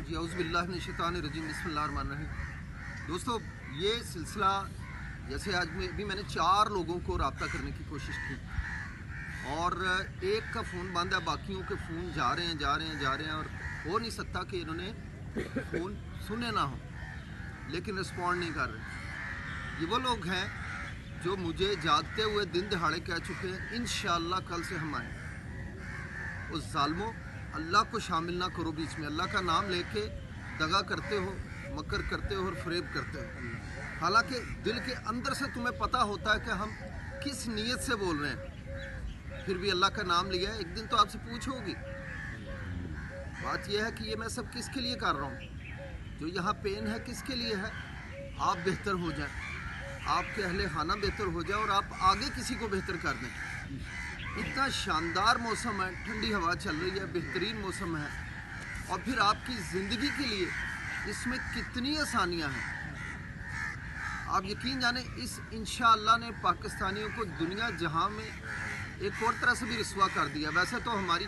जी औज़ुबिल्लाहिमिनश्शैतानिर्रजीम बिस्मिल्लाहिर्रहमानिर्रहीम। दोस्तों, ये सिलसिला जैसे आज भी मैंने 4 लोगों को रब्ता करने की कोशिश की और एक का फ़ोन बंद है, बाकियों के फ़ोन जा रहे हैं और हो नहीं सकता कि इन्होंने फ़ोन सुने ना हो, लेकिन रिस्पॉन्ड नहीं कर रहे। ये वो लोग हैं जो मुझे जागते हुए दिन दहाड़े कह चुके हैं इंशाअल्लाह कल से हम आए। उस ज़ालिमों, अल्लाह को शामिल ना करो बीच में। अल्लाह का नाम लेके दगा करते हो, मकर करते हो और फरेब करते हो। हालांकि दिल के अंदर से तुम्हें पता होता है कि हम किस नीयत से बोल रहे हैं, फिर भी अल्लाह का नाम लिया है। एक दिन तो आपसे पूछोगी। बात यह है कि ये मैं सब किसके लिए कर रहा हूँ? जो यहाँ पेन है किसके लिए है? आप बेहतर हो जाएं, आपके अहले खाना बेहतर हो जाए और आप आगे किसी को बेहतर कर दें। इतना शानदार मौसम है, ठंडी हवा चल रही है, बेहतरीन मौसम है और फिर आपकी ज़िंदगी के लिए इसमें कितनी आसानियाँ हैं। आप यकीन जाने, इस इंशाअल्लाह ने पाकिस्तानियों को दुनिया जहां में एक और तरह से भी रिस्वा कर दिया। वैसे तो हमारी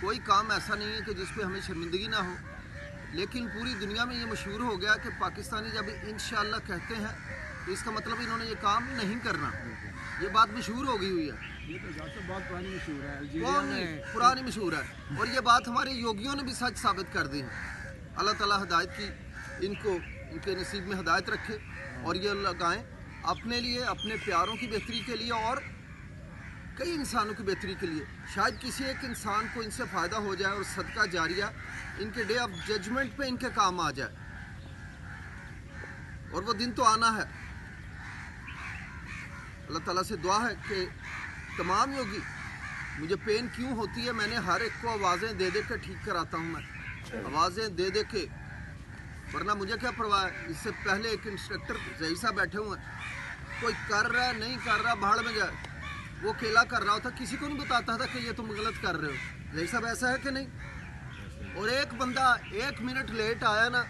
कोई काम ऐसा नहीं है कि जिस पे हमें शर्मिंदगी ना हो, लेकिन पूरी दुनिया में ये मशहूर हो गया कि पाकिस्तानी जब इंशाअल्लाह कहते हैं तो इसका मतलब इन्होंने ये काम नहीं करना। ये बात मशहूर हो गई हुई है, ये तो बहुत पुरानी मशहूर है, कौन पुरानी मशहूर है। और ये बात हमारे योगियों ने भी सच साबित कर दी है। अल्लाह ताला हिदायत की, इनको इनके नसीब में हिदायत रखे और ये लगाएं अपने लिए, अपने प्यारों की बेहतरी के लिए और कई इंसानों की बेहतरी के लिए। शायद किसी एक इंसान को इनसे फ़ायदा हो जाए और सदका जारिया इनके डे ऑफ जजमेंट पे इनके काम आ जाए। और वो दिन तो आना है। अल्लाह ताला से दुआ है कि तमाम योगी, मुझे पेन क्यों होती है, मैंने हर एक को आवाज़ें दे दे के ठीक कराता हूँ। मैं आवाज़ें दे दे के, वरना मुझे क्या परवाह है। इससे पहले एक इंस्ट्रक्टर जैसा बैठे हुए हैं, कोई कर रहा है नहीं कर रहा भाड़ में जाए, वो अकेला कर रहा होता, किसी को नहीं बताता था कि ये तुम गलत कर रहे हो। जैसा वैसा है कि नहीं। और एक बंदा 1 मिनट लेट आया ना,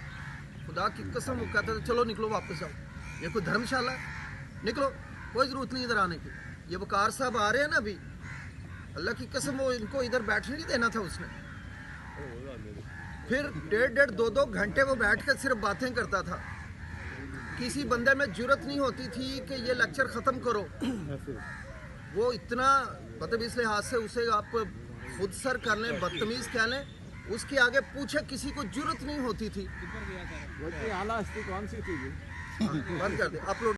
खुदा की कसम वो कहता था चलो निकलो वापस जाओ, ये कोई धर्मशाला है, निकलो, कोई ज़रूरत नहीं इधर आने की। ये वकार साहब आ रहे हैं ना अभी, अल्लाह की कसम वो इनको इधर बैठने नहीं देना था उसने। फिर 1.5-2 घंटे वो बैठ कर सिर्फ बातें करता था। किसी बंदे में जुर्रत नहीं होती थी कि ये लेक्चर ख़त्म करो। वो इतना मतलब इस लिहाज से उसे आप खुद सर कर लें, बदतमीज़ कह लें, उसके आगे पूछे किसी को जुर्रत नहीं होती थी। आला हस्ती कौन सी थी? बंद कर दे अपलोड।